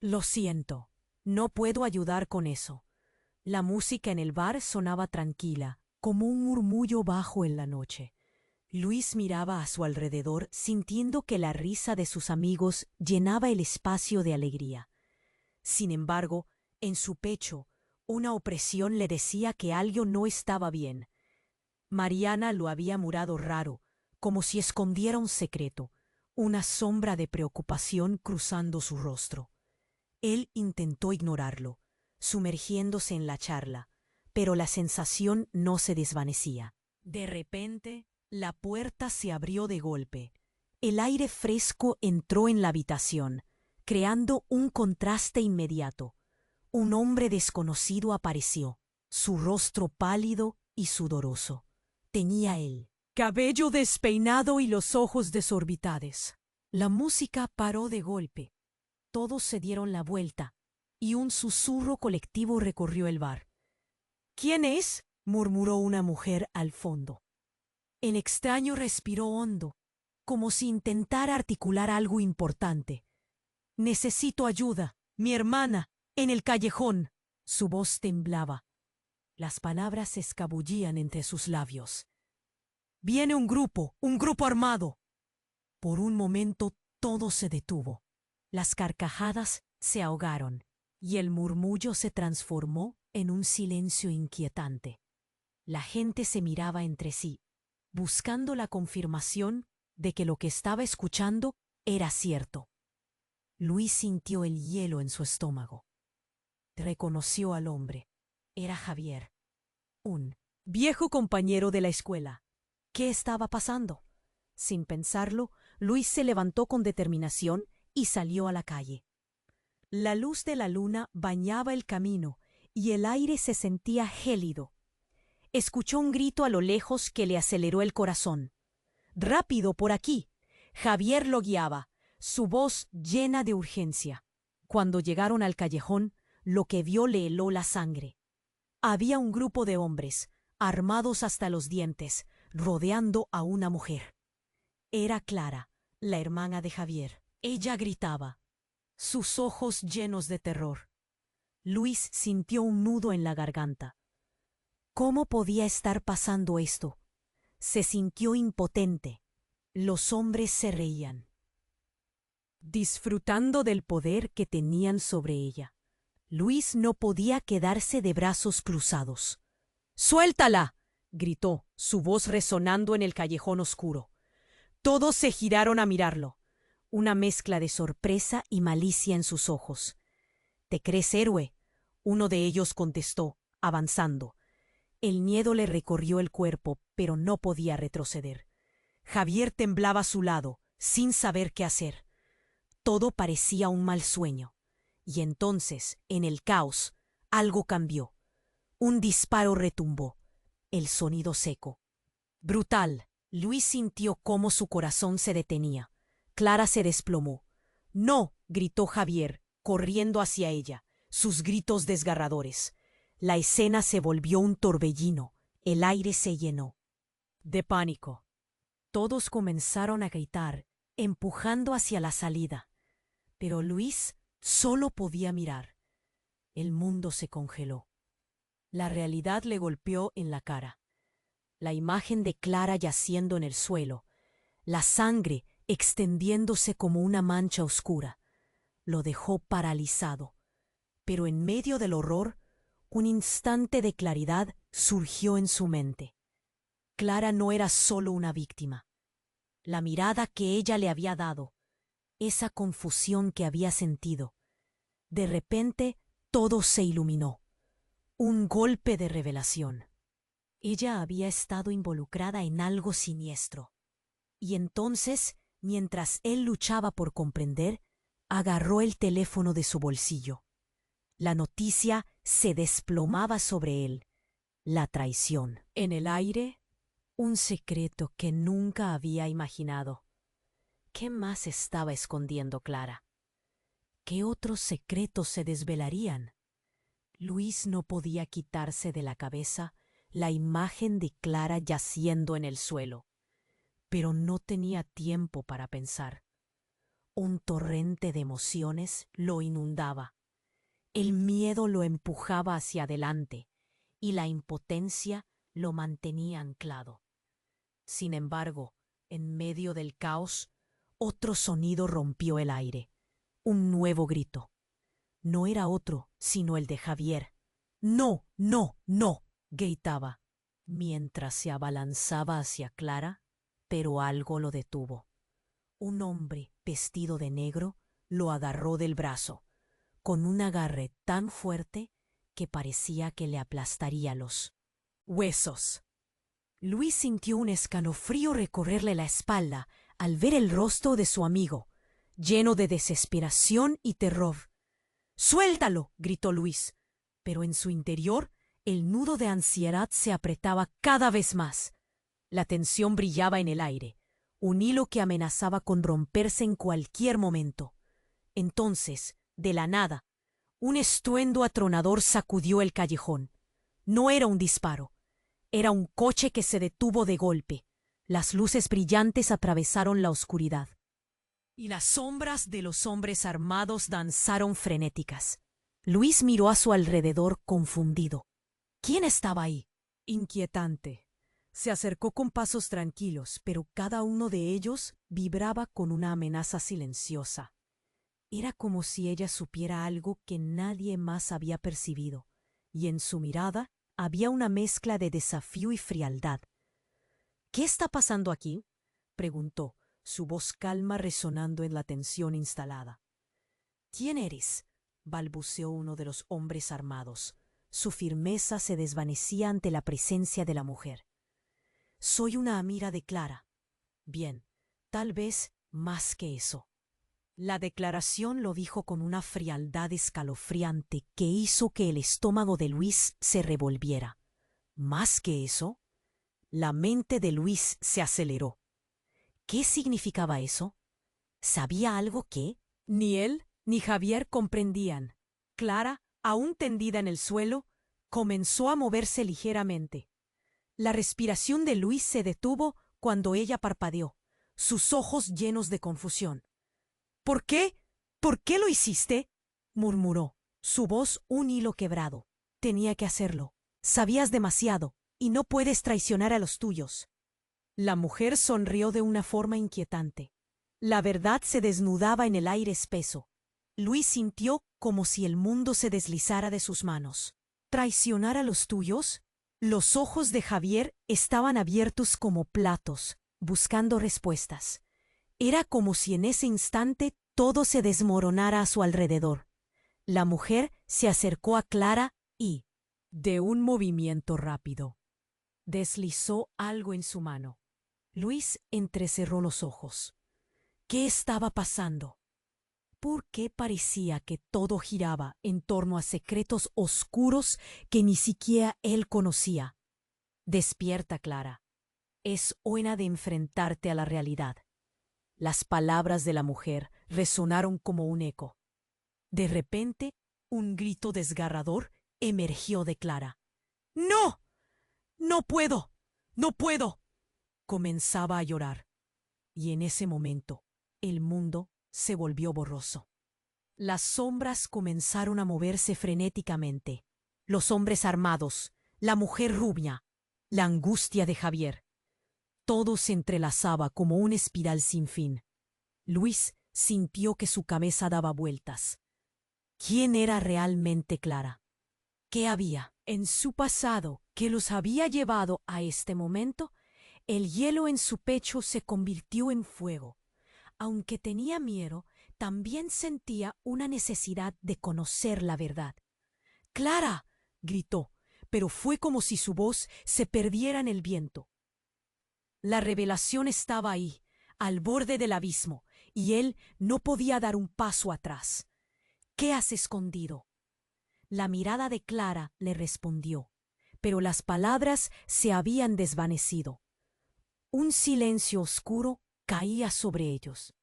Lo siento, no puedo ayudar con eso. La música en el bar sonaba tranquila, como un murmullo bajo en la noche. Luis miraba a su alrededor, sintiendo que la risa de sus amigos llenaba el espacio de alegría. Sin embargo, en su pecho, una opresión le decía que algo no estaba bien. Mariana lo había mirado raro, como si escondiera un secreto, una sombra de preocupación cruzando su rostro. Él intentó ignorarlo, sumergiéndose en la charla, pero la sensación no se desvanecía. De repente, la puerta se abrió de golpe. El aire fresco entró en la habitación, creando un contraste inmediato. Un hombre desconocido apareció, su rostro pálido y sudoroso. Tenía el cabello despeinado y los ojos desorbitados. La música paró de golpe. Todos se dieron la vuelta, y un susurro colectivo recorrió el bar. ¿Quién es?, murmuró una mujer al fondo. El extraño respiró hondo, como si intentara articular algo importante. Necesito ayuda. Mi hermana, en el callejón. Su voz temblaba. Las palabras se escabullían entre sus labios. Viene un grupo armado. Por un momento todo se detuvo. Las carcajadas se ahogaron y el murmullo se transformó en un silencio inquietante. La gente se miraba entre sí, buscando la confirmación de que lo que estaba escuchando era cierto. Luis sintió el hielo en su estómago. Reconoció al hombre. Era Javier, un viejo compañero de la escuela. ¿Qué estaba pasando? Sin pensarlo, Luis se levantó con determinación y salió a la calle. La luz de la luna bañaba el camino y el aire se sentía gélido. Escuchó un grito a lo lejos que le aceleró el corazón. ¡Rápido, por aquí! Javier lo guiaba, su voz llena de urgencia. Cuando llegaron al callejón, lo que vio le heló la sangre. Había un grupo de hombres, armados hasta los dientes, rodeando a una mujer. Era Clara, la hermana de Javier. Ella gritaba, sus ojos llenos de terror. Luis sintió un nudo en la garganta. ¿Cómo podía estar pasando esto? Se sintió impotente. Los hombres se reían, disfrutando del poder que tenían sobre ella. Luis no podía quedarse de brazos cruzados. ¡Suéltala!, gritó, su voz resonando en el callejón oscuro. Todos se giraron a mirarlo, una mezcla de sorpresa y malicia en sus ojos. ¿Te crees héroe?, uno de ellos contestó, avanzando. El miedo le recorrió el cuerpo, pero no podía retroceder. Javier temblaba a su lado, sin saber qué hacer. Todo parecía un mal sueño. Y entonces, en el caos, algo cambió. Un disparo retumbó, el sonido seco. Brutal. Luis sintió cómo su corazón se detenía. Clara se desplomó. ¡No!, gritó Javier, corriendo hacia ella, sus gritos desgarradores. La escena se volvió un torbellino. El aire se llenó de pánico. Todos comenzaron a gritar, empujando hacia la salida. Pero Luis solo podía mirar. El mundo se congeló. La realidad le golpeó en la cara. La imagen de Clara yaciendo en el suelo, la sangre extendiéndose como una mancha oscura, lo dejó paralizado. Pero en medio del horror, un instante de claridad surgió en su mente. Clara no era solo una víctima. La mirada que ella le había dado, esa confusión que había sentido. De repente, todo se iluminó. Un golpe de revelación. Ella había estado involucrada en algo siniestro. Y entonces, mientras él luchaba por comprender, agarró el teléfono de su bolsillo. La noticia se desplomaba sobre él. La traición. En el aire, un secreto que nunca había imaginado. ¿Qué más estaba escondiendo Clara? ¿Qué otros secretos se desvelarían? Luis no podía quitarse de la cabeza la imagen de Clara yaciendo en el suelo, pero no tenía tiempo para pensar. Un torrente de emociones lo inundaba. El miedo lo empujaba hacia adelante y la impotencia lo mantenía anclado. Sin embargo, en medio del caos, otro sonido rompió el aire. Un nuevo grito. No era otro, sino el de Javier. «No, no, no», gritaba, mientras se abalanzaba hacia Clara, pero algo lo detuvo. Un hombre vestido de negro lo agarró del brazo, con un agarre tan fuerte que parecía que le aplastaría los huesos. Luis sintió un escalofrío recorrerle la espalda al ver el rostro de su amigo, lleno de desesperación y terror. «¡Suéltalo!», gritó Luis, pero en su interior el nudo de ansiedad se apretaba cada vez más. La tensión brillaba en el aire, un hilo que amenazaba con romperse en cualquier momento. Entonces, de la nada, un estruendo atronador sacudió el callejón. No era un disparo, era un coche que se detuvo de golpe. Las luces brillantes atravesaron la oscuridad, y las sombras de los hombres armados danzaron frenéticas. Luis miró a su alrededor confundido. ¿Quién estaba ahí? Inquietante. Se acercó con pasos tranquilos, pero cada uno de ellos vibraba con una amenaza silenciosa. Era como si ella supiera algo que nadie más había percibido, y en su mirada había una mezcla de desafío y frialdad. «¿Qué está pasando aquí?», preguntó, su voz calma resonando en la tensión instalada. «¿Quién eres?», balbuceó uno de los hombres armados. Su firmeza se desvanecía ante la presencia de la mujer. «Soy una amiga de Clara». «Bien, tal vez más que eso». La declaración lo dijo con una frialdad escalofriante que hizo que el estómago de Luis se revolviera. ¿Más que eso? La mente de Luis se aceleró. ¿Qué significaba eso? ¿Sabía algo que ni él ni Javier comprendían? Clara, aún tendida en el suelo, comenzó a moverse ligeramente. La respiración de Luis se detuvo cuando ella parpadeó, sus ojos llenos de confusión. «¿Por qué? ¿Por qué lo hiciste?», murmuró, su voz un hilo quebrado. «Tenía que hacerlo. Sabías demasiado, y no puedes traicionar a los tuyos». La mujer sonrió de una forma inquietante. La verdad se desnudaba en el aire espeso. Luis sintió como si el mundo se deslizara de sus manos. «¿Traicionar a los tuyos?». Los ojos de Javier estaban abiertos como platos, buscando respuestas. Era como si en ese instante todo se desmoronara a su alrededor. La mujer se acercó a Clara y, de un movimiento rápido, deslizó algo en su mano. Luis entrecerró los ojos. ¿Qué estaba pasando? ¿Por qué parecía que todo giraba en torno a secretos oscuros que ni siquiera él conocía? «Despierta, Clara. Es hora de enfrentarte a la realidad». Las palabras de la mujer resonaron como un eco. De repente, un grito desgarrador emergió de Clara. «¡No! ¡No puedo! ¡No puedo!». Comenzaba a llorar. Y en ese momento, el mundo se volvió borroso. Las sombras comenzaron a moverse frenéticamente. Los hombres armados, la mujer rubia, la angustia de Javier. Todo se entrelazaba como una espiral sin fin. Luis sintió que su cabeza daba vueltas. ¿Quién era realmente Clara? ¿Qué había en su pasado que los había llevado a este momento? El hielo en su pecho se convirtió en fuego. Aunque tenía miedo, también sentía una necesidad de conocer la verdad. «¡Clara!», gritó, pero fue como si su voz se perdiera en el viento. La revelación estaba ahí, al borde del abismo, y él no podía dar un paso atrás. «¿Qué has escondido?». La mirada de Clara le respondió, pero las palabras se habían desvanecido. Un silencio oscuro caía sobre ellos.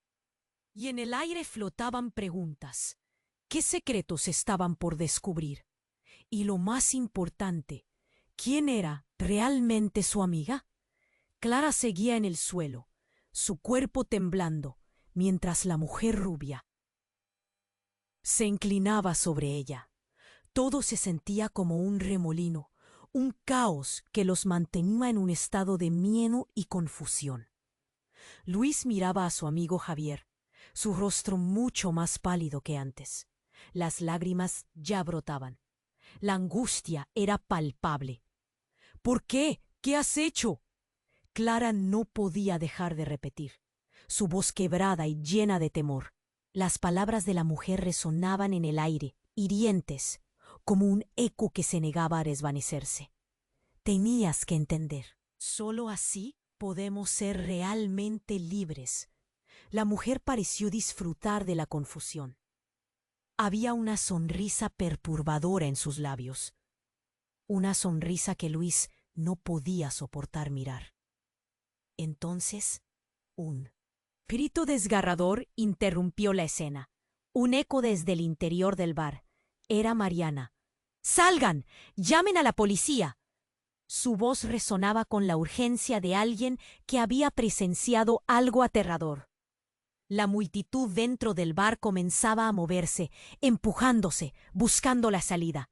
Y en el aire flotaban preguntas. ¿Qué secretos estaban por descubrir? Y lo más importante, ¿quién era realmente su amiga? Clara seguía en el suelo, su cuerpo temblando, mientras la mujer rubia se inclinaba sobre ella. Todo se sentía como un remolino, un caos que los mantenía en un estado de miedo y confusión. Luis miraba a su amigo Javier, su rostro mucho más pálido que antes. Las lágrimas ya brotaban. La angustia era palpable. ¿Por qué? ¿Qué has hecho? Clara no podía dejar de repetir, su voz quebrada y llena de temor. Las palabras de la mujer resonaban en el aire, hirientes, como un eco que se negaba a desvanecerse. Tenías que entender. Solo así podemos ser realmente libres. La mujer pareció disfrutar de la confusión. Había una sonrisa perturbadora en sus labios, una sonrisa que Luis no podía soportar mirar. Entonces, un grito desgarrador interrumpió la escena. Un eco desde el interior del bar. Era Mariana. ¡Salgan! ¡Llamen a la policía! Su voz resonaba con la urgencia de alguien que había presenciado algo aterrador. La multitud dentro del bar comenzaba a moverse, empujándose, buscando la salida.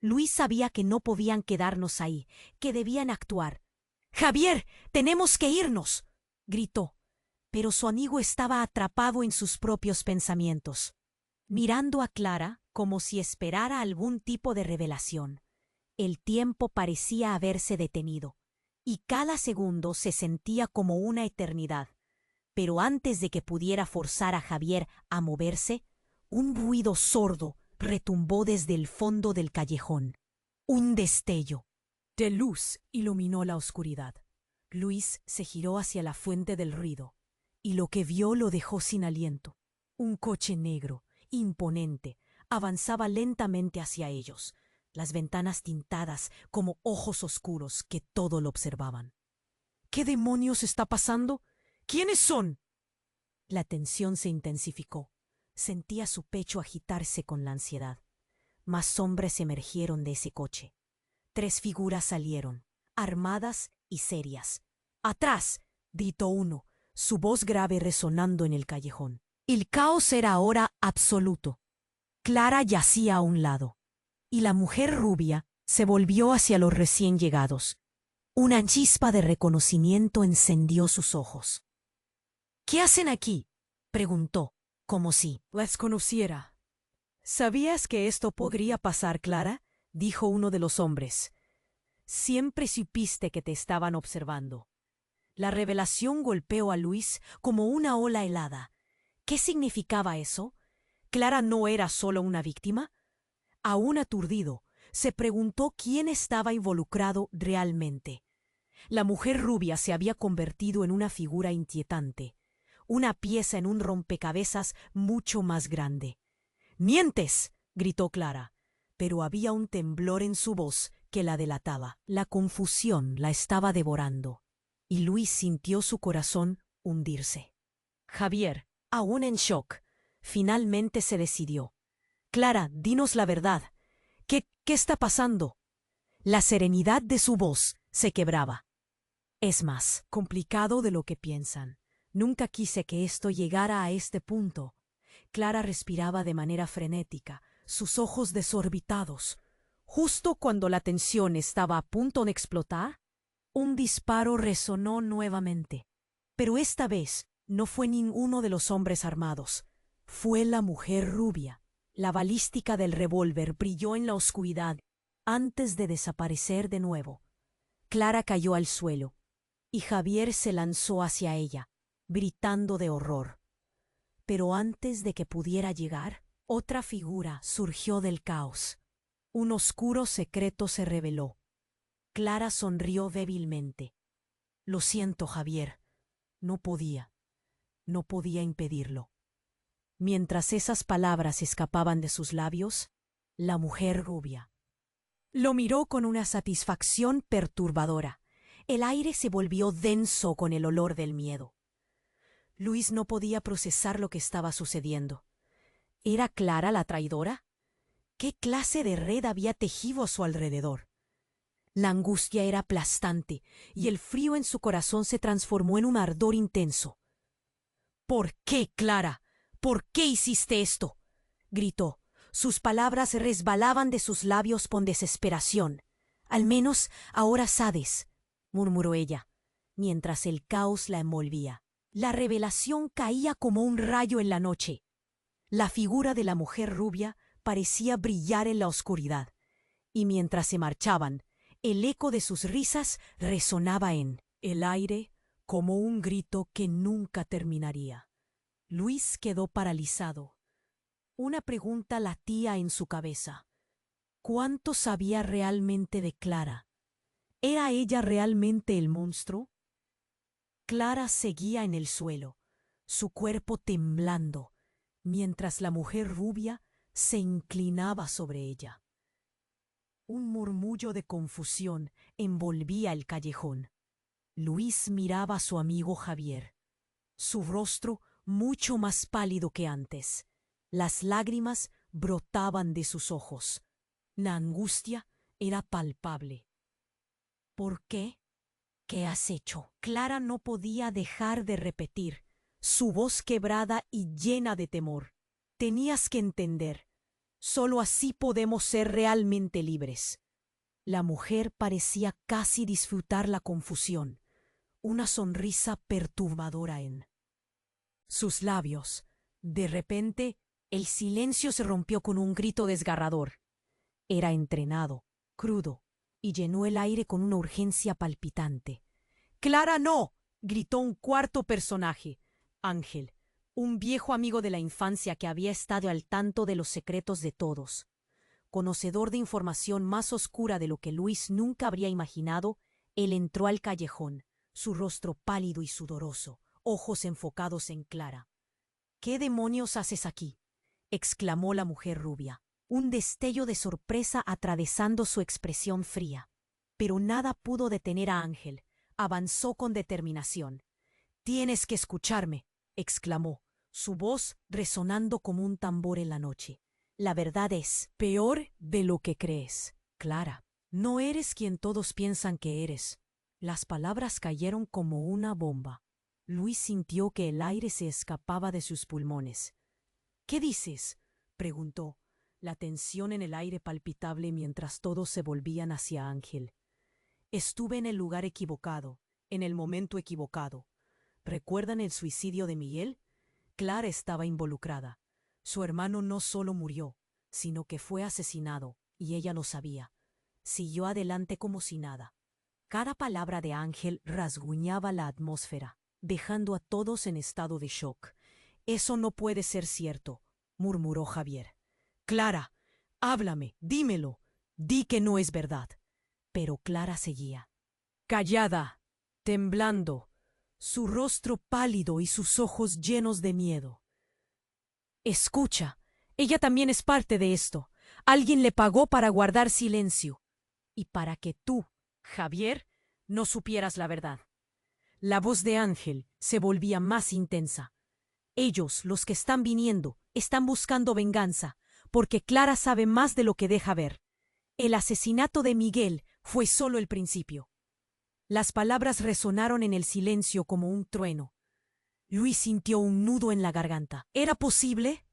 Luis sabía que no podían quedarnos ahí, que debían actuar. ¡Javier! ¡Tenemos que irnos!, gritó, pero su amigo estaba atrapado en sus propios pensamientos, mirando a Clara como si esperara algún tipo de revelación. El tiempo parecía haberse detenido, y cada segundo se sentía como una eternidad. Pero antes de que pudiera forzar a Javier a moverse, un ruido sordo retumbó desde el fondo del callejón. Un destello de luz iluminó la oscuridad. Luis se giró hacia la fuente del ruido, y lo que vio lo dejó sin aliento. Un coche negro, imponente, avanzaba lentamente hacia ellos, las ventanas tintadas como ojos oscuros que todo lo observaban. ¿Qué demonios está pasando? ¿Quiénes son? La tensión se intensificó. Sentía su pecho agitarse con la ansiedad. Más hombres emergieron de ese coche. 3 figuras salieron, armadas y serias. ¡Atrás!, gritó uno, su voz grave resonando en el callejón. El caos era ahora absoluto. Clara yacía a un lado, y la mujer rubia se volvió hacia los recién llegados. Una chispa de reconocimiento encendió sus ojos. ¿Qué hacen aquí?, preguntó, como si las conociera. ¿Sabías que esto podría pasar, Clara?, dijo uno de los hombres. Siempre supiste que te estaban observando. La revelación golpeó a Luis como una ola helada. ¿Qué significaba eso? ¿Clara no era solo una víctima? Aún aturdido, se preguntó quién estaba involucrado realmente. La mujer rubia se había convertido en una figura inquietante, una pieza en un rompecabezas mucho más grande. ¡Mientes!, gritó Clara, pero había un temblor en su voz que la delataba. La confusión la estaba devorando, y Luis sintió su corazón hundirse. Javier, aún en shock, finalmente se decidió. Clara, dinos la verdad. ¿Qué está pasando? La serenidad de su voz se quebraba. Es más complicado de lo que piensan. Nunca quise que esto llegara a este punto. Clara respiraba de manera frenética, sus ojos desorbitados. Justo cuando la tensión estaba a punto de explotar, un disparo resonó nuevamente. Pero esta vez no fue ninguno de los hombres armados. Fue la mujer rubia. La balística del revólver brilló en la oscuridad antes de desaparecer de nuevo. Clara cayó al suelo, y Javier se lanzó hacia ella, gritando de horror. Pero antes de que pudiera llegar, otra figura surgió del caos. Un oscuro secreto se reveló. Clara sonrió débilmente. Lo siento, Javier. No podía impedirlo. Mientras esas palabras escapaban de sus labios, la mujer rubia lo miró con una satisfacción perturbadora. El aire se volvió denso con el olor del miedo. Luis no podía procesar lo que estaba sucediendo. ¿Era Clara la traidora? ¿Qué clase de red había tejido a su alrededor? La angustia era aplastante y el frío en su corazón se transformó en un ardor intenso. ¿Por qué, Clara? ¿Por qué hiciste esto? Gritó. Sus palabras resbalaban de sus labios con desesperación. Al menos ahora sabes, murmuró ella, mientras el caos la envolvía. La revelación caía como un rayo en la noche. La figura de la mujer rubia parecía brillar en la oscuridad, y mientras se marchaban, el eco de sus risas resonaba en el aire como un grito que nunca terminaría. Luis quedó paralizado. Una pregunta latía en su cabeza. ¿Cuánto sabía realmente de Clara? ¿Era ella realmente el monstruo? Clara seguía en el suelo, su cuerpo temblando, mientras la mujer rubia se inclinaba sobre ella. Un murmullo de confusión envolvía el callejón. Luis miraba a su amigo Javier, su rostro mucho más pálido que antes. Las lágrimas brotaban de sus ojos. La angustia era palpable. ¿Por qué? ¿Qué has hecho? Clara no podía dejar de repetir, su voz quebrada y llena de temor. Tenías que entender. Solo así podemos ser realmente libres. La mujer parecía casi disfrutar la confusión, una sonrisa perturbadora en sus labios. De repente, el silencio se rompió con un grito desgarrador. Era entrenado, crudo, y llenó el aire con una urgencia palpitante. ¡Clara, no! Gritó un cuarto personaje, Ángel, un viejo amigo de la infancia que había estado al tanto de los secretos de todos. Conocedor de información más oscura de lo que Luis nunca habría imaginado, él entró al callejón, su rostro pálido y sudoroso, ojos enfocados en Clara. ¿Qué demonios haces aquí? Exclamó la mujer rubia, un destello de sorpresa atravesando su expresión fría. Pero nada pudo detener a Ángel. Avanzó con determinación. «Tienes que escucharme», exclamó, su voz resonando como un tambor en la noche. «La verdad es peor de lo que crees, Clara. No eres quien todos piensan que eres». Las palabras cayeron como una bomba. Luis sintió que el aire se escapaba de sus pulmones. «¿Qué dices?», preguntó, la tensión en el aire palpitable mientras todos se volvían hacia Ángel. «Estuve en el lugar equivocado, en el momento equivocado. ¿Recuerdan el suicidio de Miguel? Clara estaba involucrada. Su hermano no solo murió, sino que fue asesinado, y ella lo sabía. Siguió adelante como si nada». Cada palabra de Ángel rasguñaba la atmósfera, dejando a todos en estado de shock. «Eso no puede ser cierto», murmuró Javier. «Clara, háblame, dímelo. Di que no es verdad». Pero Clara seguía, callada, temblando, su rostro pálido y sus ojos llenos de miedo. «Escucha, ella también es parte de esto. Alguien le pagó para guardar silencio. Y para que tú, Javier, no supieras la verdad». La voz de Ángel se volvía más intensa. «Ellos, los que están viniendo, están buscando venganza, porque Clara sabe más de lo que deja ver. El asesinato de Miguel fue solo el principio». Las palabras resonaron en el silencio como un trueno. Luis sintió un nudo en la garganta. ¿Era posible?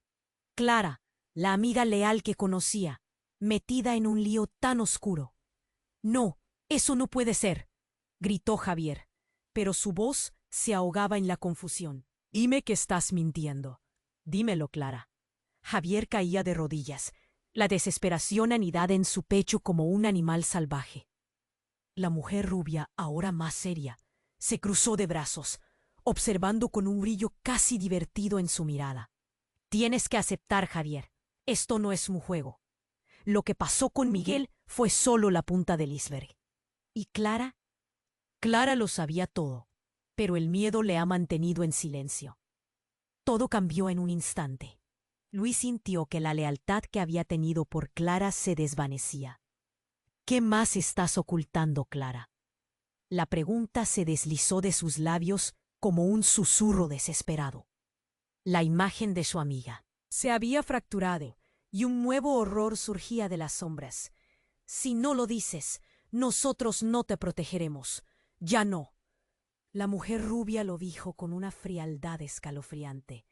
Clara, la amiga leal que conocía, metida en un lío tan oscuro. «No, eso no puede ser», gritó Javier, pero su voz se ahogaba en la confusión. «Dime que estás mintiendo. Dímelo, Clara». Javier caía de rodillas, la desesperación anidada en su pecho como un animal salvaje. La mujer rubia, ahora más seria, se cruzó de brazos, observando con un brillo casi divertido en su mirada. «Tienes que aceptar, Javier. Esto no es un juego. Lo que pasó con Miguel fue solo la punta del iceberg». ¿Y Clara? Clara lo sabía todo, pero el miedo le ha mantenido en silencio. Todo cambió en un instante. Luis sintió que la lealtad que había tenido por Clara se desvanecía. «¿Qué más estás ocultando, Clara?». La pregunta se deslizó de sus labios como un susurro desesperado. La imagen de su amiga se había fracturado y un nuevo horror surgía de las sombras. «Si no lo dices, nosotros no te protegeremos. Ya no». La mujer rubia lo dijo con una frialdad escalofriante,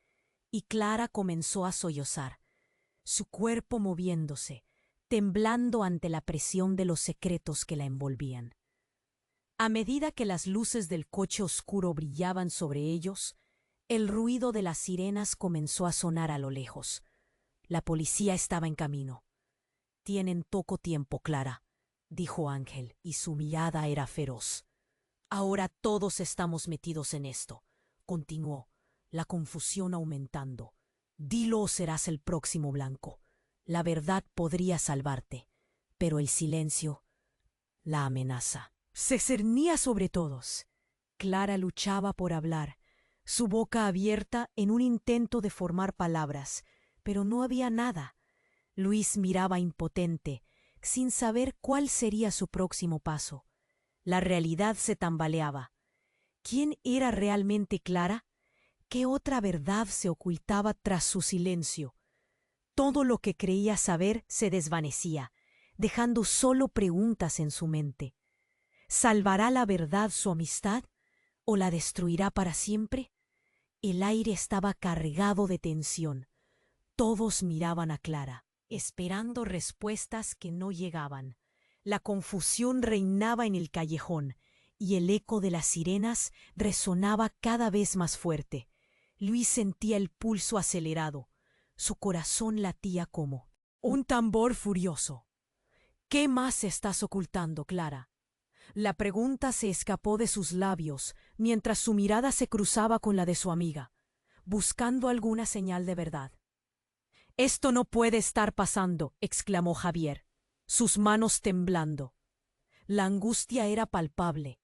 y Clara comenzó a sollozar, su cuerpo moviéndose, temblando ante la presión de los secretos que la envolvían. A medida que las luces del coche oscuro brillaban sobre ellos, el ruido de las sirenas comenzó a sonar a lo lejos. La policía estaba en camino. «Tienen poco tiempo, Clara», dijo Ángel, y su mirada era feroz. «Ahora todos estamos metidos en esto», continuó, la confusión aumentando. «Dilo o serás el próximo blanco. La verdad podría salvarte, pero el silencio, la amenaza». Se cernía sobre todos. Clara luchaba por hablar, su boca abierta en un intento de formar palabras, pero no había nada. Luis miraba impotente, sin saber cuál sería su próximo paso. La realidad se tambaleaba. ¿Quién era realmente Clara? ¿Qué otra verdad se ocultaba tras su silencio? Todo lo que creía saber se desvanecía, dejando solo preguntas en su mente. ¿Salvará la verdad su amistad o la destruirá para siempre? El aire estaba cargado de tensión. Todos miraban a Clara, esperando respuestas que no llegaban. La confusión reinaba en el callejón, y el eco de las sirenas resonaba cada vez más fuerte. Luis sentía el pulso acelerado. Su corazón latía como un tambor furioso. «¿Qué más estás ocultando, Clara?». La pregunta se escapó de sus labios mientras su mirada se cruzaba con la de su amiga, buscando alguna señal de verdad. «Esto no puede estar pasando», exclamó Javier, sus manos temblando. La angustia era palpable.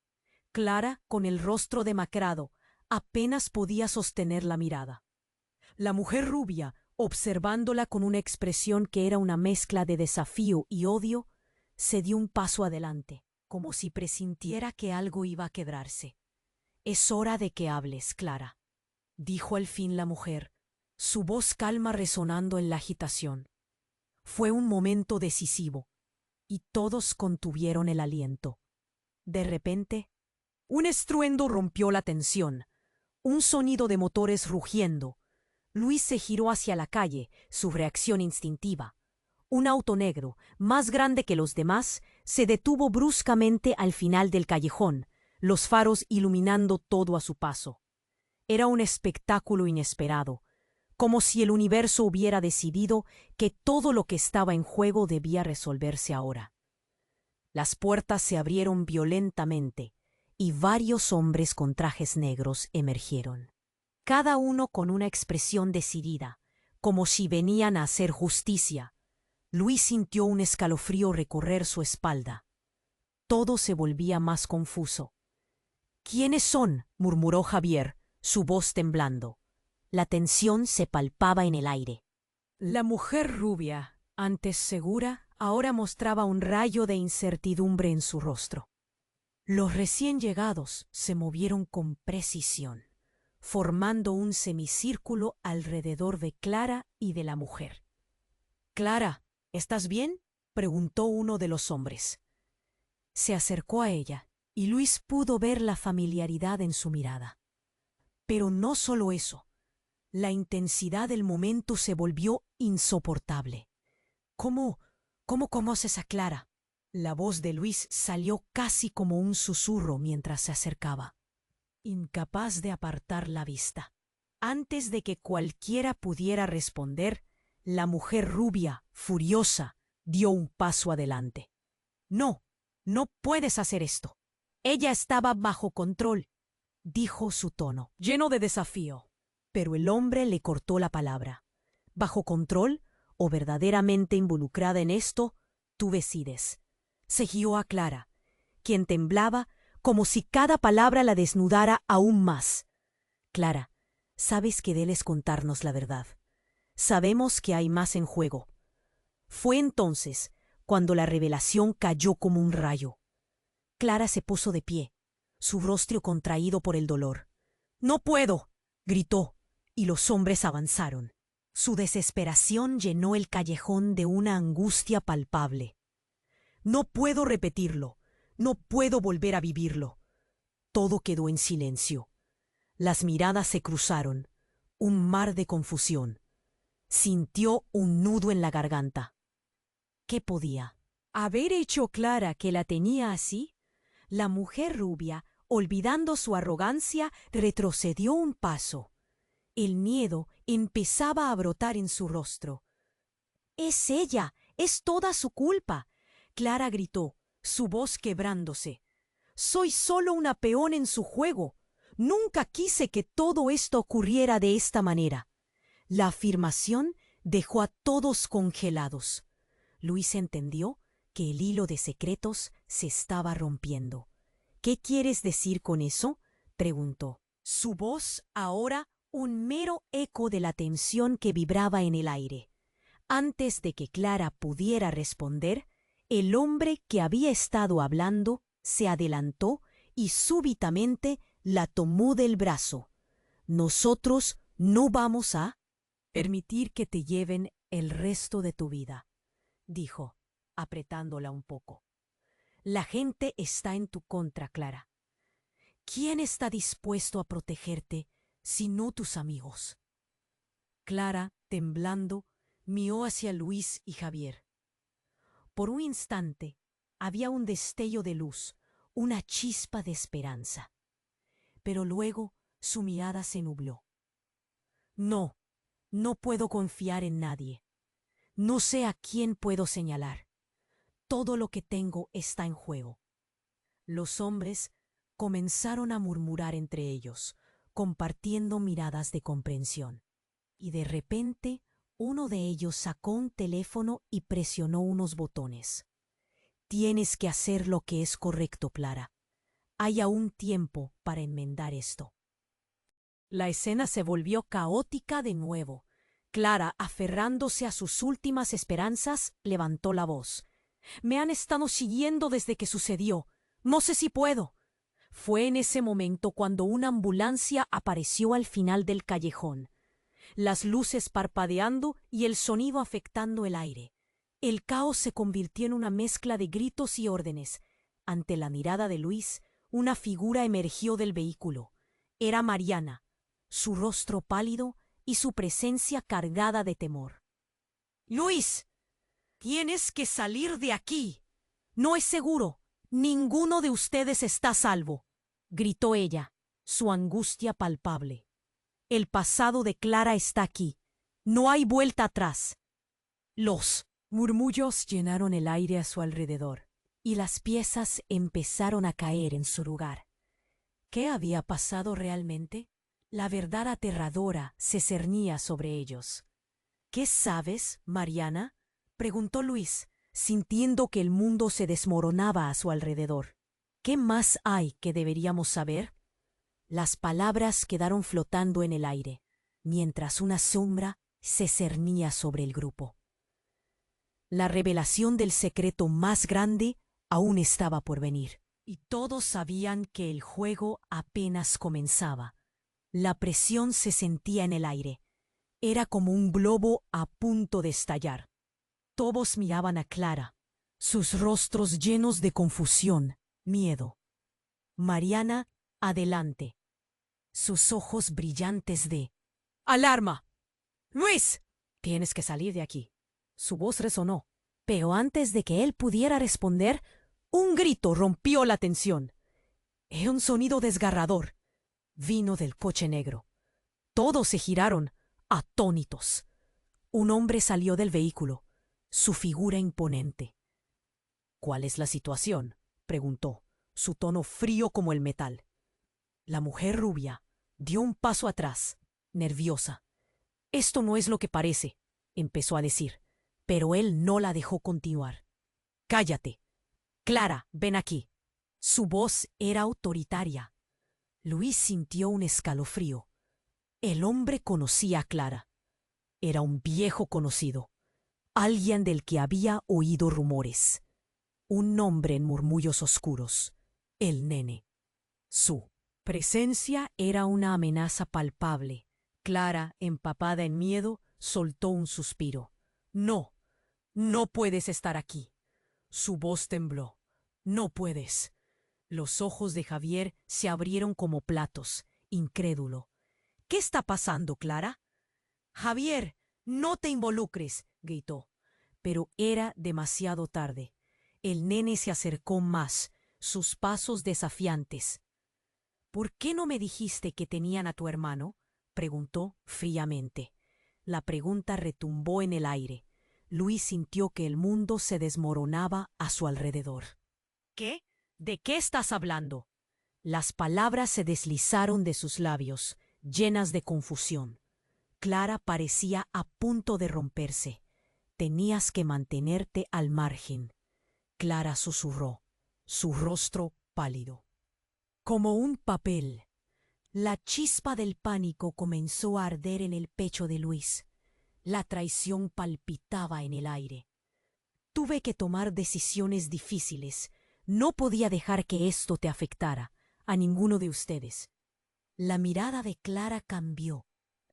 Clara, con el rostro demacrado, apenas podía sostener la mirada. La mujer rubia, observándola con una expresión que era una mezcla de desafío y odio, se dio un paso adelante, como si presintiera que algo iba a quebrarse. «Es hora de que hables, Clara», dijo al fin la mujer, su voz calma resonando en la agitación. Fue un momento decisivo, y todos contuvieron el aliento. De repente, un estruendo rompió la tensión, un sonido de motores rugiendo. Luis se giró hacia la calle, su reacción instintiva. Un auto negro, más grande que los demás, se detuvo bruscamente al final del callejón, los faros iluminando todo a su paso. Era un espectáculo inesperado, como si el universo hubiera decidido que todo lo que estaba en juego debía resolverse ahora. Las puertas se abrieron violentamente y varios hombres con trajes negros emergieron, cada uno con una expresión decidida, como si venían a hacer justicia. Luis sintió un escalofrío recorrer su espalda. Todo se volvía más confuso. «¿Quiénes son?», murmuró Javier, su voz temblando. La tensión se palpaba en el aire. La mujer rubia, antes segura, ahora mostraba un rayo de incertidumbre en su rostro. Los recién llegados se movieron con precisión, formando un semicírculo alrededor de Clara y de la mujer. «Clara, ¿estás bien?», preguntó uno de los hombres. Se acercó a ella, y Luis pudo ver la familiaridad en su mirada. Pero no solo eso. La intensidad del momento se volvió insoportable. ¿Cómo conoces a Clara?». La voz de Luis salió casi como un susurro mientras se acercaba, incapaz de apartar la vista. Antes de que cualquiera pudiera responder, la mujer rubia, furiosa, dio un paso adelante. «No, no puedes hacer esto. Ella estaba bajo control», dijo su tono, lleno de desafío. Pero el hombre le cortó la palabra. «¿Bajo control o verdaderamente involucrada en esto? Tú decides». Se guió a Clara, quien temblaba como si cada palabra la desnudara aún más. «Clara, sabes que debes contarnos la verdad. Sabemos que hay más en juego». Fue entonces cuando la revelación cayó como un rayo. Clara se puso de pie, su rostro contraído por el dolor. «No puedo», gritó, y los hombres avanzaron. Su desesperación llenó el callejón de una angustia palpable. «No puedo repetirlo, no puedo volver a vivirlo. Todo quedó en silencio. Las miradas se cruzaron. Un mar de confusión. Sintió un nudo en la garganta. ¿Qué podía haber hecho Clara que la tenía así? La mujer rubia, olvidando su arrogancia, retrocedió un paso. El miedo empezaba a brotar en su rostro. «Es ella, es toda su culpa», Clara gritó, su voz quebrándose. «Soy solo una peón en su juego. Nunca quise que todo esto ocurriera de esta manera». La afirmación dejó a todos congelados. Luis entendió que el hilo de secretos se estaba rompiendo. «¿Qué quieres decir con eso?», preguntó. Su voz ahora un mero eco de la tensión que vibraba en el aire. Antes de que Clara pudiera responder, el hombre que había estado hablando se adelantó y súbitamente la tomó del brazo. «Nosotros no vamos a permitir que te lleven el resto de tu vida», dijo, apretándola un poco. «La gente está en tu contra, Clara. ¿Quién está dispuesto a protegerte si no tus amigos?». Clara, temblando, miró hacia Luis y Javier. Por un instante había un destello de luz, una chispa de esperanza. Pero luego su mirada se nubló. «No, no puedo confiar en nadie. No sé a quién puedo señalar. Todo lo que tengo está en juego». Los hombres comenzaron a murmurar entre ellos, compartiendo miradas de comprensión. Y de repente, uno de ellos sacó un teléfono y presionó unos botones. «Tienes que hacer lo que es correcto, Clara. Hay aún tiempo para enmendar esto». La escena se volvió caótica de nuevo. Clara, aferrándose a sus últimas esperanzas, levantó la voz. «Me han estado siguiendo desde que sucedió. No sé si puedo». Fue en ese momento cuando una ambulancia apareció al final del callejón. Las luces parpadeando y el sonido afectando el aire. El caos se convirtió en una mezcla de gritos y órdenes. Ante la mirada de Luis, una figura emergió del vehículo. Era Mariana, su rostro pálido y su presencia cargada de temor. «Luis, tienes que salir de aquí. No es seguro. Ninguno de ustedes está a salvo», gritó ella, su angustia palpable. «El pasado de Clara está aquí. No hay vuelta atrás». Los murmullos llenaron el aire a su alrededor y las piezas empezaron a caer en su lugar. ¿Qué había pasado realmente? La verdad aterradora se cernía sobre ellos. «¿Qué sabes, Mariana?», preguntó Luis, sintiendo que el mundo se desmoronaba a su alrededor. «¿Qué más hay que deberíamos saber?». Las palabras quedaron flotando en el aire, mientras una sombra se cernía sobre el grupo. La revelación del secreto más grande aún estaba por venir, y todos sabían que el juego apenas comenzaba. La presión se sentía en el aire. Era como un globo a punto de estallar. Todos miraban a Clara, sus rostros llenos de confusión, miedo. Mariana, adelante, sus ojos brillantes de «¡Alarma! Luis, tienes que salir de aquí». Su voz resonó, pero antes de que él pudiera responder, un grito rompió la tensión. Era un sonido desgarrador. Vino del coche negro. Todos se giraron, atónitos. Un hombre salió del vehículo, su figura imponente. «¿Cuál es la situación?», preguntó, su tono frío como el metal. La mujer rubia dio un paso atrás, nerviosa. «Esto no es lo que parece», empezó a decir, pero él no la dejó continuar. «Cállate. Clara, ven aquí». Su voz era autoritaria. Luis sintió un escalofrío. El hombre conocía a Clara. Era un viejo conocido, alguien del que había oído rumores. Un nombre en murmullos oscuros: el Nene. Su presencia era una amenaza palpable. Clara, empapada en miedo, soltó un suspiro. «No, no puedes estar aquí». Su voz tembló. «No puedes. Los ojos de Javier se abrieron como platos, incrédulo. ¿Qué está pasando, Clara? Javier, no te involucres, gritó. Pero era demasiado tarde. El nene se acercó más, sus pasos desafiantes. ¿Por qué no me dijiste que tenían a tu hermano? Preguntó fríamente. La pregunta retumbó en el aire. Luis sintió que el mundo se desmoronaba a su alrededor. ¿Qué? ¿De qué estás hablando? Las palabras se deslizaron de sus labios, llenas de confusión. Clara parecía a punto de romperse. Tenías que mantenerte al margen. Clara susurró, su rostro pálido. Como un papel. La chispa del pánico comenzó a arder en el pecho de Luis. La traición palpitaba en el aire. Tuve que tomar decisiones difíciles. No podía dejar que esto te afectara, a ninguno de ustedes. La mirada de Clara cambió.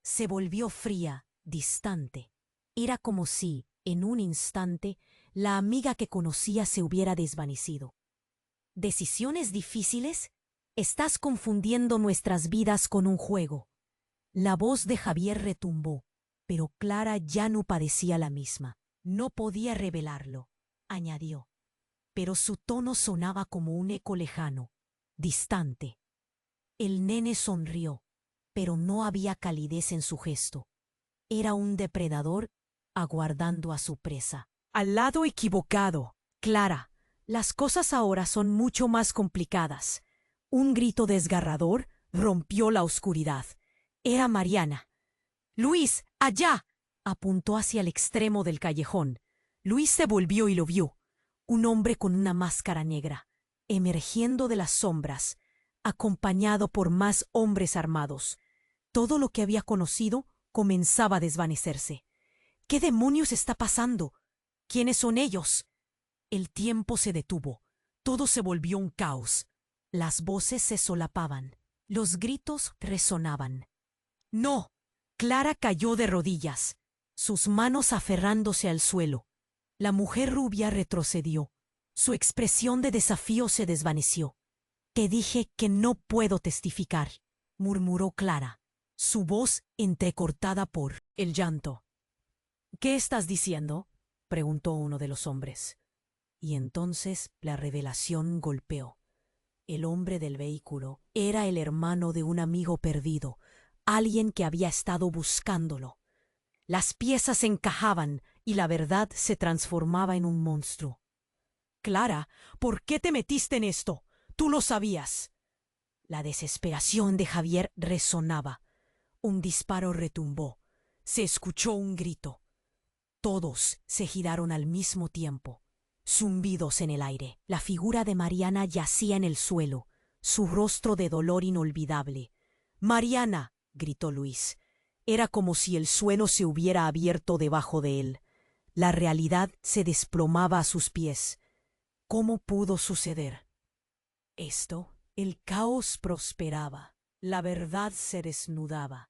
Se volvió fría, distante. Era como si, en un instante, la amiga que conocía se hubiera desvanecido. ¿Decisiones difíciles? Estás confundiendo nuestras vidas con un juego. La voz de Javier retumbó, pero Clara ya no padecía la misma. No podía revelarlo, añadió. Pero su tono sonaba como un eco lejano, distante. El nene sonrió, pero no había calidez en su gesto. Era un depredador aguardando a su presa. Al lado equivocado, Clara. Las cosas ahora son mucho más complicadas. Un grito desgarrador rompió la oscuridad. Era Mariana. ¡Luis, allá! Apuntó hacia el extremo del callejón. Luis se volvió y lo vio. Un hombre con una máscara negra, emergiendo de las sombras, acompañado por más hombres armados. Todo lo que había conocido comenzaba a desvanecerse. ¿Qué demonios está pasando? ¿Quiénes son ellos? El tiempo se detuvo. Todo se volvió un caos. Las voces se solapaban. Los gritos resonaban. ¡No! Clara cayó de rodillas, sus manos aferrándose al suelo. La mujer rubia retrocedió. Su expresión de desafío se desvaneció. Te dije que no puedo testificar, murmuró Clara, su voz entrecortada por el llanto. ¿Qué estás diciendo? Preguntó uno de los hombres. Y entonces la revelación golpeó. El hombre del vehículo era el hermano de un amigo perdido, alguien que había estado buscándolo. Las piezas encajaban y la verdad se transformaba en un monstruo. Clara, ¿por qué te metiste en esto? Tú lo sabías. La desesperación de Javier resonaba. Un disparo retumbó. Se escuchó un grito. Todos se giraron al mismo tiempo. Zumbidos en el aire. La figura de Mariana yacía en el suelo, su rostro de dolor inolvidable. «¡Mariana!», gritó Luis. Era como si el suelo se hubiera abierto debajo de él. La realidad se desplomaba a sus pies. ¿Cómo pudo suceder esto? El caos prosperaba. La verdad se desnudaba.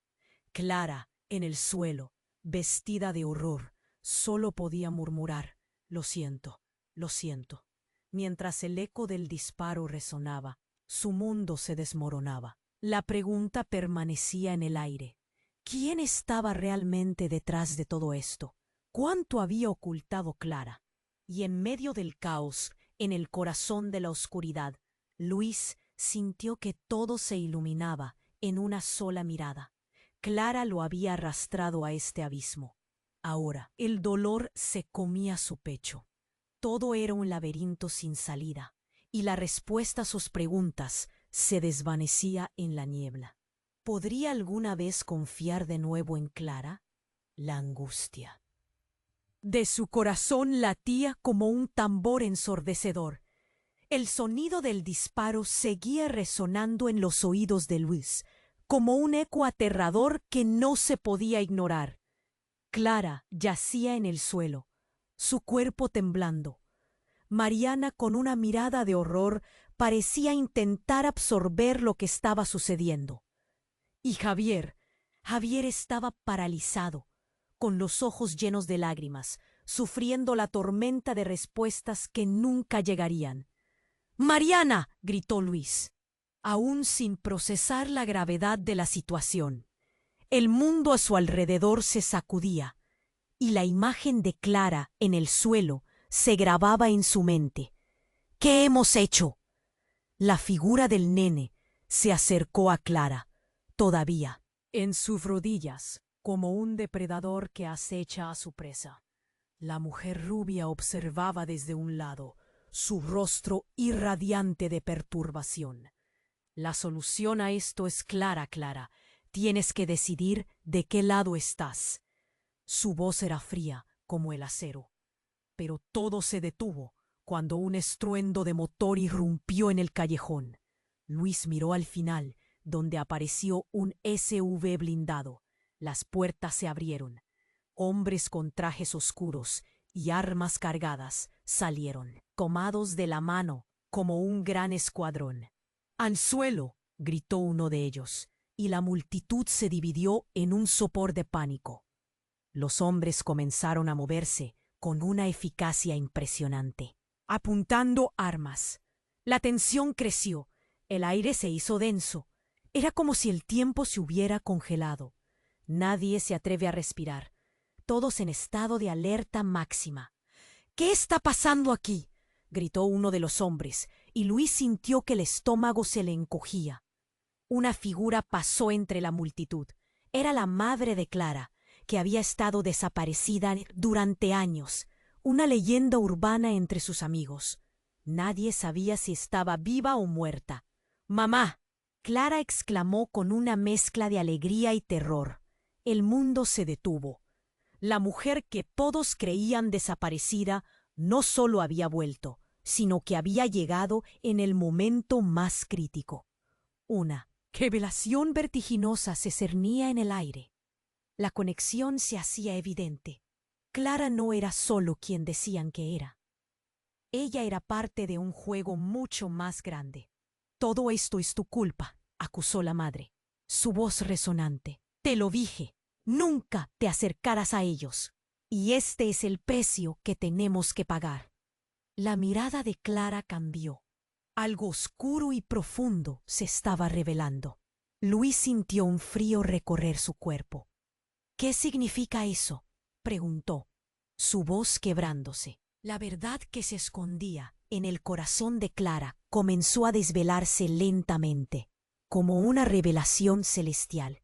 Clara, en el suelo, vestida de horror, solo podía murmurar: «Lo siento, lo siento». Mientras el eco del disparo resonaba, su mundo se desmoronaba. La pregunta permanecía en el aire. ¿Quién estaba realmente detrás de todo esto? ¿Cuánto había ocultado Clara? Y en medio del caos, en el corazón de la oscuridad, Luis sintió que todo se iluminaba en una sola mirada. Clara lo había arrastrado a este abismo. Ahora, el dolor se comía su pecho. Todo era un laberinto sin salida, y la respuesta a sus preguntas se desvanecía en la niebla. ¿Podría alguna vez confiar de nuevo en Clara? La angustia de su corazón latía como un tambor ensordecedor. El sonido del disparo seguía resonando en los oídos de Luis, como un eco aterrador que no se podía ignorar. Clara yacía en el suelo, su cuerpo temblando. Mariana, con una mirada de horror, parecía intentar absorber lo que estaba sucediendo. Y Javier estaba paralizado, con los ojos llenos de lágrimas, sufriendo la tormenta de respuestas que nunca llegarían. Mariana, gritó Luis, aún sin procesar la gravedad de la situación. El mundo a su alrededor se sacudía, y la imagen de Clara en el suelo se grababa en su mente. ¿Qué hemos hecho? La figura del nene se acercó a Clara, todavía, en sus rodillas, como un depredador que acecha a su presa. La mujer rubia observaba desde un lado, su rostro irradiante de perturbación. La solución a esto es clara, Clara. Tienes que decidir de qué lado estás. Su voz era fría como el acero. Pero todo se detuvo cuando un estruendo de motor irrumpió en el callejón. Luis miró al final, donde apareció un SUV blindado. Las puertas se abrieron. Hombres con trajes oscuros y armas cargadas salieron, tomados de la mano como un gran escuadrón. ¡Anzuelo! Gritó uno de ellos, y la multitud se dividió en un sopor de pánico. Los hombres comenzaron a moverse con una eficacia impresionante, apuntando armas. La tensión creció, el aire se hizo denso. Era como si el tiempo se hubiera congelado. Nadie se atreve a respirar, todos en estado de alerta máxima. ¿Qué está pasando aquí? Gritó uno de los hombres, y Luis sintió que el estómago se le encogía. Una figura pasó entre la multitud. Era la madre de Clara, que había estado desaparecida durante años, una leyenda urbana entre sus amigos. Nadie sabía si estaba viva o muerta. ¡Mamá! Clara exclamó con una mezcla de alegría y terror. El mundo se detuvo. La mujer que todos creían desaparecida no solo había vuelto, sino que había llegado en el momento más crítico. Una revelación vertiginosa se cernía en el aire. La conexión se hacía evidente. Clara no era solo quien decían que era. Ella era parte de un juego mucho más grande. Todo esto es tu culpa, acusó la madre, su voz resonante. Te lo dije, nunca te acercaras a ellos. Y este es el precio que tenemos que pagar. La mirada de Clara cambió. Algo oscuro y profundo se estaba revelando. Luis sintió un frío recorrer su cuerpo. ¿Qué significa eso? Preguntó, su voz quebrándose. La verdad que se escondía en el corazón de Clara comenzó a desvelarse lentamente, como una revelación celestial.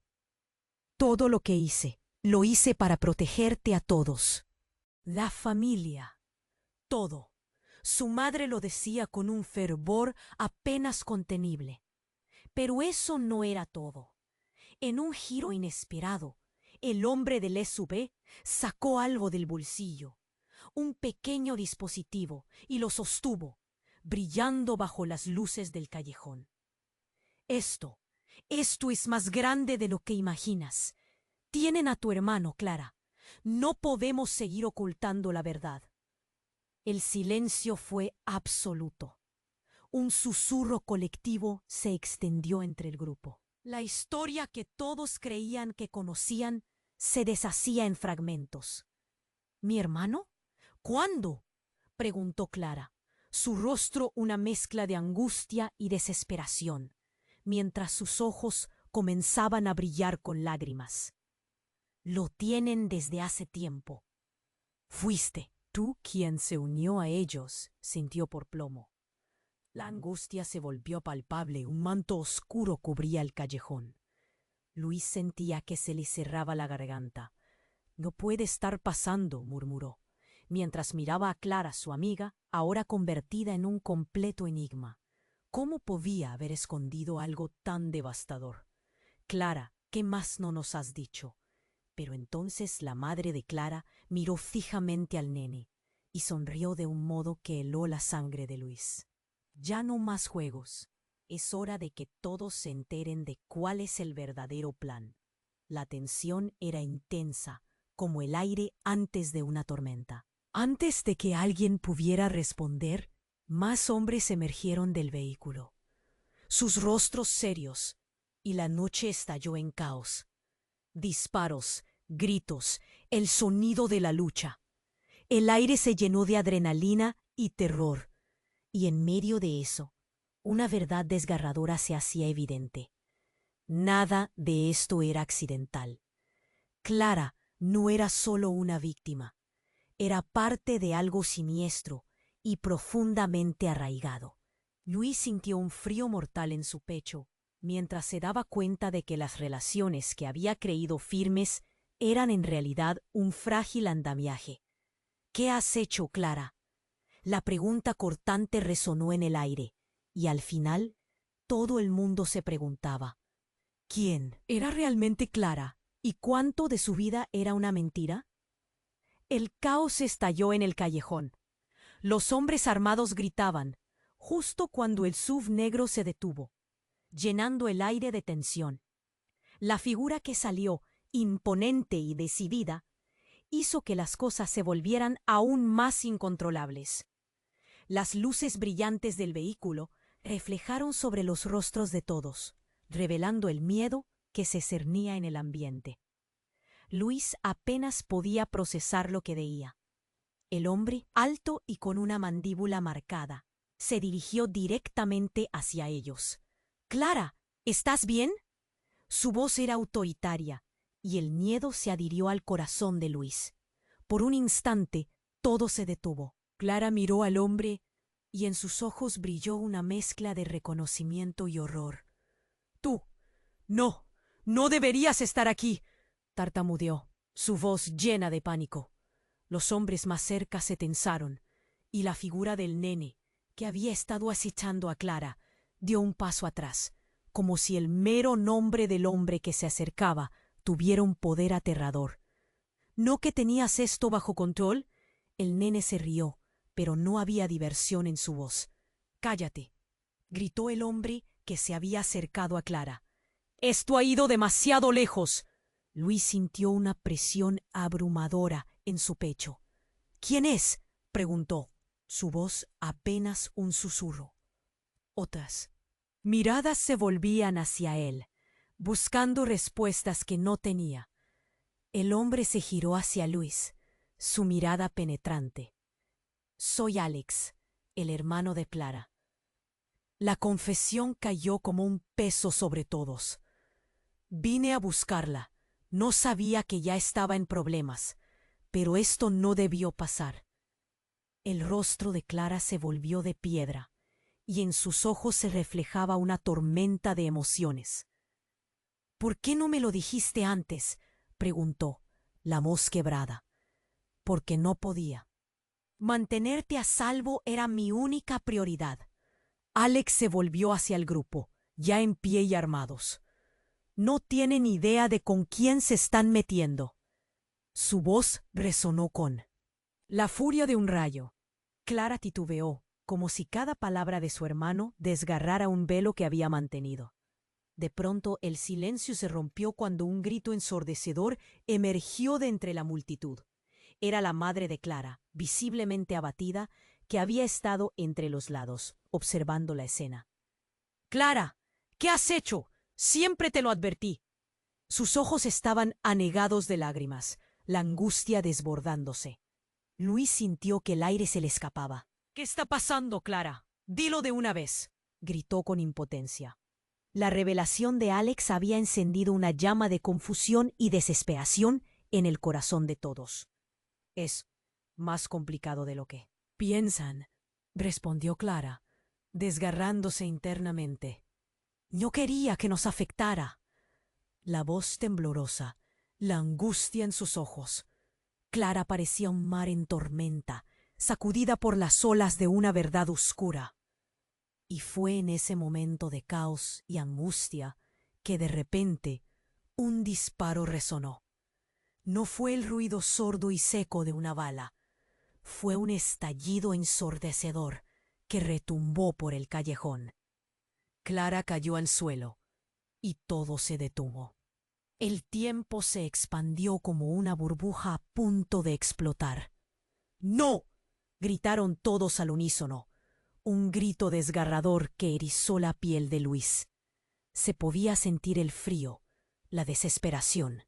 Todo lo que hice, lo hice para protegerte a todos. La familia. Todo. Su madre lo decía con un fervor apenas contenible. Pero eso no era todo. En un giro inesperado, el hombre del SUV sacó algo del bolsillo, un pequeño dispositivo, y lo sostuvo, brillando bajo las luces del callejón. Esto es más grande de lo que imaginas. Tienen a tu hermano, Clara. No podemos seguir ocultando la verdad. El silencio fue absoluto. Un susurro colectivo se extendió entre el grupo. La historia que todos creían que conocían se deshacía en fragmentos. ¿Mi hermano? ¿Cuándo? Preguntó Clara, su rostro una mezcla de angustia y desesperación, mientras sus ojos comenzaban a brillar con lágrimas. Lo tienen desde hace tiempo. Fuiste tú quien se unió a ellos, sintió por plomo. La angustia se volvió palpable, un manto oscuro cubría el callejón. Luis sentía que se le cerraba la garganta. No puede estar pasando, murmuró, mientras miraba a Clara, su amiga, ahora convertida en un completo enigma. ¿Cómo podía haber escondido algo tan devastador? Clara, ¿qué más no nos has dicho? Pero entonces la madre de Clara miró fijamente al nene y sonrió de un modo que heló la sangre de Luis. Ya no más juegos. Es hora de que todos se enteren de cuál es el verdadero plan. La tensión era intensa, como el aire antes de una tormenta. Antes de que alguien pudiera responder, más hombres emergieron del vehículo, sus rostros serios, y la noche estalló en caos. Disparos, gritos, el sonido de la lucha. El aire se llenó de adrenalina y terror. Y en medio de eso, una verdad desgarradora se hacía evidente. Nada de esto era accidental. Clara no era solo una víctima, era parte de algo siniestro y profundamente arraigado. Luis sintió un frío mortal en su pecho, mientras se daba cuenta de que las relaciones que había creído firmes eran en realidad un frágil andamiaje. ¿Qué has hecho, Clara? La pregunta cortante resonó en el aire, y al final todo el mundo se preguntaba: ¿quién era realmente Clara? ¿Y cuánto de su vida era una mentira? El caos estalló en el callejón. Los hombres armados gritaban, justo cuando el SUV negro se detuvo, llenando el aire de tensión. La figura que salió, imponente y decidida, hizo que las cosas se volvieran aún más incontrolables. Las luces brillantes del vehículo reflejaron sobre los rostros de todos, revelando el miedo que se cernía en el ambiente. Luis apenas podía procesar lo que veía. El hombre, alto y con una mandíbula marcada, se dirigió directamente hacia ellos. «Clara, ¿estás bien?» Su voz era autoritaria, y el miedo se adhirió al corazón de Luis. Por un instante, todo se detuvo. Clara miró al hombre, y en sus ojos brilló una mezcla de reconocimiento y horror. «Tú, no deberías estar aquí», tartamudeó, su voz llena de pánico. Los hombres más cerca se tensaron, y la figura del nene, que había estado acechando a Clara, dio un paso atrás, como si el mero nombre del hombre que se acercaba tuviera un poder aterrador. «¿No que tenías esto bajo control?» El nene se rió, pero no había diversión en su voz. «Cállate», gritó el hombre que se había acercado a Clara. «Esto ha ido demasiado lejos». Luis sintió una presión abrumadora en su pecho. «¿Quién es?», preguntó, su voz apenas un susurro. Otras miradas se volvían hacia él, buscando respuestas que no tenía. El hombre se giró hacia Luis, su mirada penetrante. «Soy Alex, el hermano de Clara». La confesión cayó como un peso sobre todos. «Vine a buscarla. No sabía que ya estaba en problemas, pero esto no debió pasar». El rostro de Clara se volvió de piedra, y en sus ojos se reflejaba una tormenta de emociones. «¿Por qué no me lo dijiste antes?», preguntó, la voz quebrada. «Porque no podía. Mantenerte a salvo era mi única prioridad». Alex se volvió hacia el grupo, ya en pie y armados. «No tienen idea de con quién se están metiendo». Su voz resonó con la furia de un rayo. Clara titubeó, como si cada palabra de su hermano desgarrara un velo que había mantenido. De pronto el silencio se rompió cuando un grito ensordecedor emergió de entre la multitud. Era la madre de Clara, visiblemente abatida, que había estado entre los lados, observando la escena. «Clara, ¿qué has hecho? Siempre te lo advertí». Sus ojos estaban anegados de lágrimas, la angustia desbordándose. Luis sintió que el aire se le escapaba. «¿Qué está pasando, Clara? Dilo de una vez», gritó con impotencia. La revelación de Alex había encendido una llama de confusión y desesperación en el corazón de todos. «Es más complicado de lo que piensan», respondió Clara, desgarrándose internamente. «No quería que nos afectara». La voz temblorosa, la angustia en sus ojos. Clara parecía un mar en tormenta, sacudida por las olas de una verdad oscura. Y fue en ese momento de caos y angustia que de repente un disparo resonó. No fue el ruido sordo y seco de una bala, fue un estallido ensordecedor que retumbó por el callejón. Clara cayó al suelo y todo se detuvo. El tiempo se expandió como una burbuja a punto de explotar. «¡No!», gritaron todos al unísono, un grito desgarrador que erizó la piel de Luis. Se podía sentir el frío, la desesperación.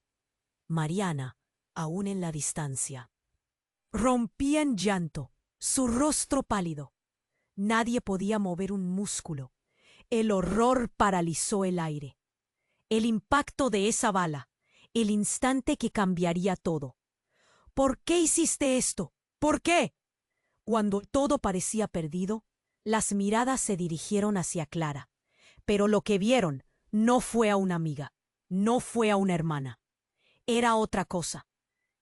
Mariana, aún en la distancia, rompía en llanto, su rostro pálido. Nadie podía mover un músculo. El horror paralizó el aire. El impacto de esa bala, el instante que cambiaría todo. ¿Por qué hiciste esto? ¿Por qué? Cuando todo parecía perdido, las miradas se dirigieron hacia Clara. Pero lo que vieron no fue a una amiga, no fue a una hermana. Era otra cosa.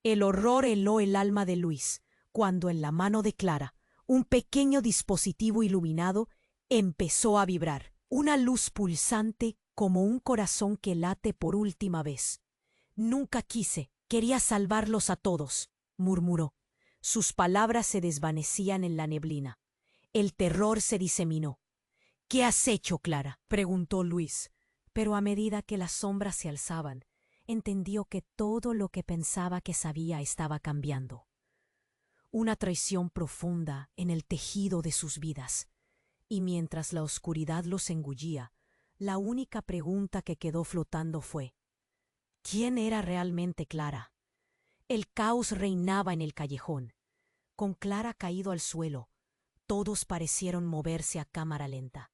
El horror heló el alma de Luis, cuando en la mano de Clara, un pequeño dispositivo iluminado empezó a vibrar, una luz pulsante como un corazón que late por última vez. Nunca quise, quería salvarlos a todos, murmuró. Sus palabras se desvanecían en la neblina. El terror se diseminó. ¿Qué has hecho, Clara?, preguntó Luis, pero a medida que las sombras se alzaban, entendió que todo lo que pensaba que sabía estaba cambiando. Una traición profunda en el tejido de sus vidas. Y mientras la oscuridad los engullía, la única pregunta que quedó flotando fue: ¿quién era realmente Clara? El caos reinaba en el callejón. Con Clara caído al suelo, todos parecieron moverse a cámara lenta.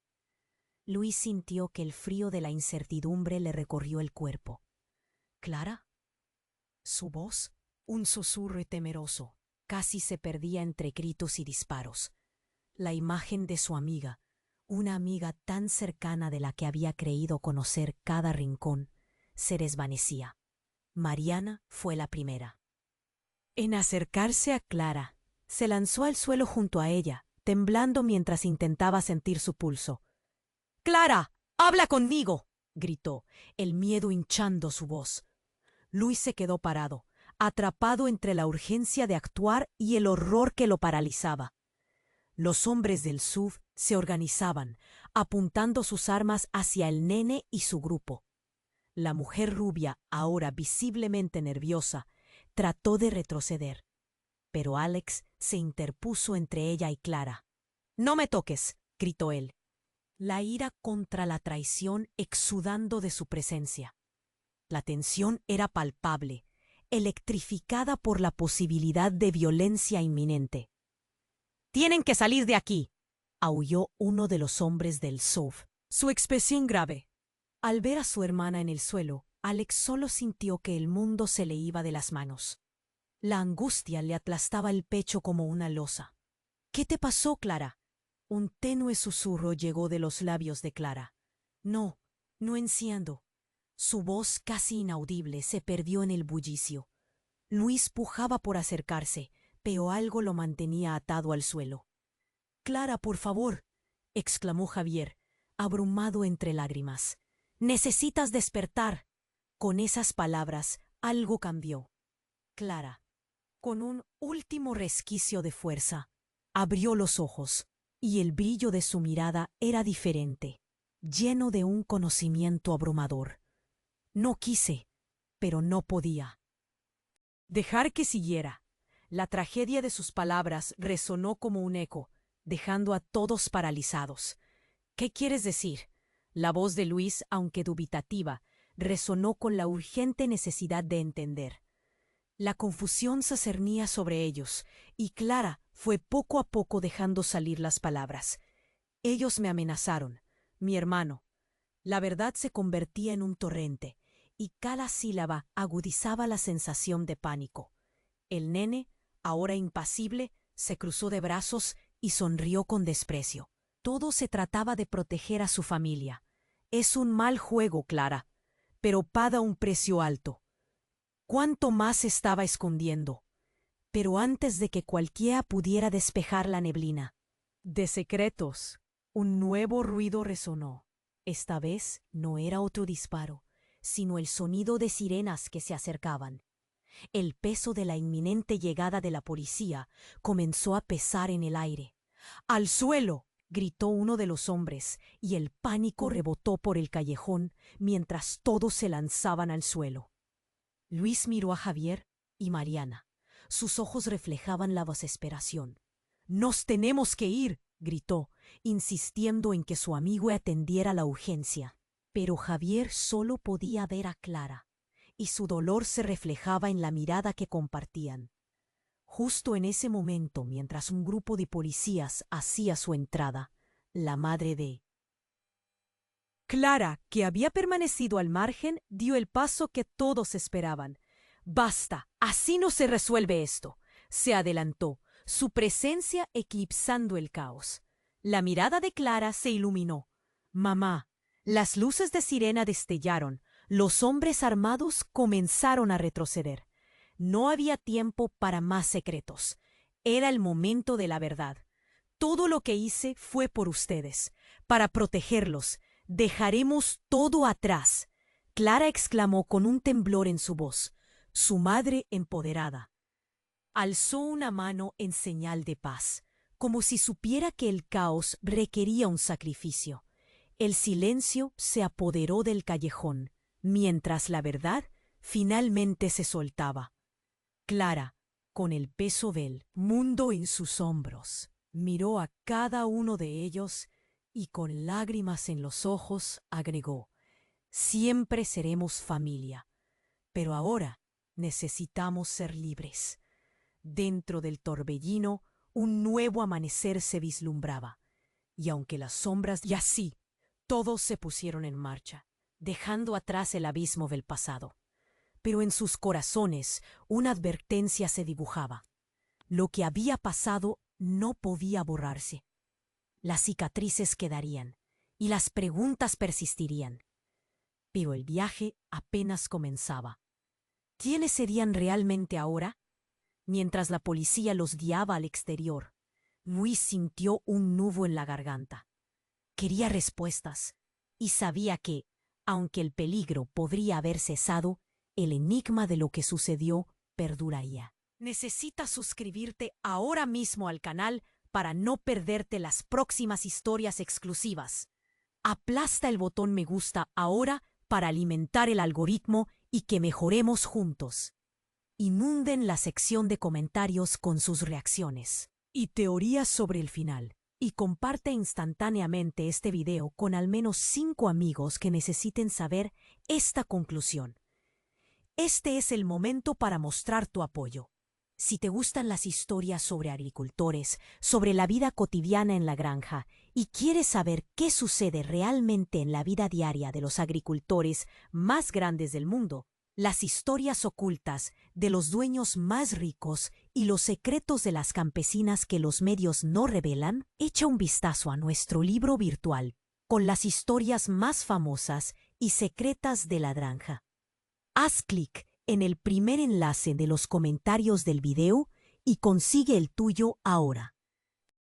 Luis sintió que el frío de la incertidumbre le recorrió el cuerpo. ¿Clara? Su voz, un susurro temeroso, casi se perdía entre gritos y disparos. La imagen de su amiga, una amiga tan cercana de la que había creído conocer cada rincón, se desvanecía. Mariana fue la primera. En acercarse a Clara, se lanzó al suelo junto a ella, temblando mientras intentaba sentir su pulso. «¡Clara! ¡Habla conmigo!», gritó, el miedo hinchando su voz. Luis se quedó parado, atrapado entre la urgencia de actuar y el horror que lo paralizaba. Los hombres del SUV se organizaban, apuntando sus armas hacia el nene y su grupo. La mujer rubia, ahora visiblemente nerviosa, trató de retroceder, pero Alex se interpuso entre ella y Clara. «¡No me toques!», gritó él, la ira contra la traición exudando de su presencia. La tensión era palpable, electrificada por la posibilidad de violencia inminente. «¡Tienen que salir de aquí!», aulló uno de los hombres del SUV, su expresión grave. Al ver a su hermana en el suelo, Alex solo sintió que el mundo se le iba de las manos. La angustia le aplastaba el pecho como una losa. «¿Qué te pasó, Clara?». Un tenue susurro llegó de los labios de Clara. «No, no enciendo». Su voz, casi inaudible, se perdió en el bullicio. Luis pujaba por acercarse, pero algo lo mantenía atado al suelo. «Clara, por favor», exclamó Javier, abrumado entre lágrimas. «Necesitas despertar». Con esas palabras, algo cambió. Clara, con un último resquicio de fuerza, abrió los ojos, y el brillo de su mirada era diferente, lleno de un conocimiento abrumador. No quise, pero no podía dejar que siguiera. La tragedia de sus palabras resonó como un eco, dejando a todos paralizados. «¿Qué quieres decir?». La voz de Luis, aunque dubitativa, resonó con la urgente necesidad de entender. La confusión se cernía sobre ellos, y Clara fue poco a poco dejando salir las palabras. «Ellos me amenazaron, mi hermano». La verdad se convertía en un torrente, y cada sílaba agudizaba la sensación de pánico. El nene, ahora impasible, se cruzó de brazos y sonrió con desprecio. Todo se trataba de proteger a su familia. «Es un mal juego, Clara, pero paga un precio alto». ¿Cuánto más estaba escondiendo? Pero antes de que cualquiera pudiera despejar la neblina de secretos, un nuevo ruido resonó. Esta vez no era otro disparo, sino el sonido de sirenas que se acercaban. El peso de la inminente llegada de la policía comenzó a pesar en el aire. «¡Al suelo!», gritó uno de los hombres, y el pánico rebotó por el callejón mientras todos se lanzaban al suelo. Luis miró a Javier y Mariana. Sus ojos reflejaban la desesperación. «¡Nos tenemos que ir!», gritó, insistiendo en que su amigo atendiera la urgencia. Pero Javier solo podía ver a Clara, y su dolor se reflejaba en la mirada que compartían. Justo en ese momento, mientras un grupo de policías hacía su entrada, la madre de Clara, que había permanecido al margen, dio el paso que todos esperaban. «Basta, así no se resuelve esto», se adelantó, su presencia eclipsando el caos. La mirada de Clara se iluminó. «Mamá». Las luces de sirena destellaron. Los hombres armados comenzaron a retroceder. No había tiempo para más secretos. Era el momento de la verdad. Todo lo que hice fue por ustedes, para protegerlos. Dejaremos todo atrás. Clara exclamó con un temblor en su voz. Su madre, empoderada, alzó una mano en señal de paz, como si supiera que el caos requería un sacrificio. El silencio se apoderó del callejón, mientras la verdad finalmente se soltaba. Clara, con el peso del mundo en sus hombros, miró a cada uno de ellos y con lágrimas en los ojos agregó: «Siempre seremos familia, pero ahora necesitamos ser libres». Dentro del torbellino, un nuevo amanecer se vislumbraba, y aunque las sombras ya sí, todos se pusieron en marcha, dejando atrás el abismo del pasado. Pero en sus corazones una advertencia se dibujaba. Lo que había pasado no podía borrarse. Las cicatrices quedarían y las preguntas persistirían. Pero el viaje apenas comenzaba. ¿Quiénes serían realmente ahora? Mientras la policía los guiaba al exterior, Luis sintió un nudo en la garganta. Quería respuestas y sabía que, aunque el peligro podría haber cesado, el enigma de lo que sucedió perduraría. Necesitas suscribirte ahora mismo al canal para no perderte las próximas historias exclusivas. Aplasta el botón me gusta ahora para alimentar el algoritmo y que mejoremos juntos. Inunden la sección de comentarios con sus reacciones y teorías sobre el final. Y comparte instantáneamente este video con al menos 5 amigos que necesiten saber esta conclusión. Este es el momento para mostrar tu apoyo. Si te gustan las historias sobre agricultores, sobre la vida cotidiana en la granja, y quieres saber qué sucede realmente en la vida diaria de los agricultores más grandes del mundo, las historias ocultas de los dueños más ricos y los secretos de las campesinas que los medios no revelan, echa un vistazo a nuestro libro virtual con las historias más famosas y secretas de la granja. Haz clic en el primer enlace de los comentarios del video y consigue el tuyo ahora.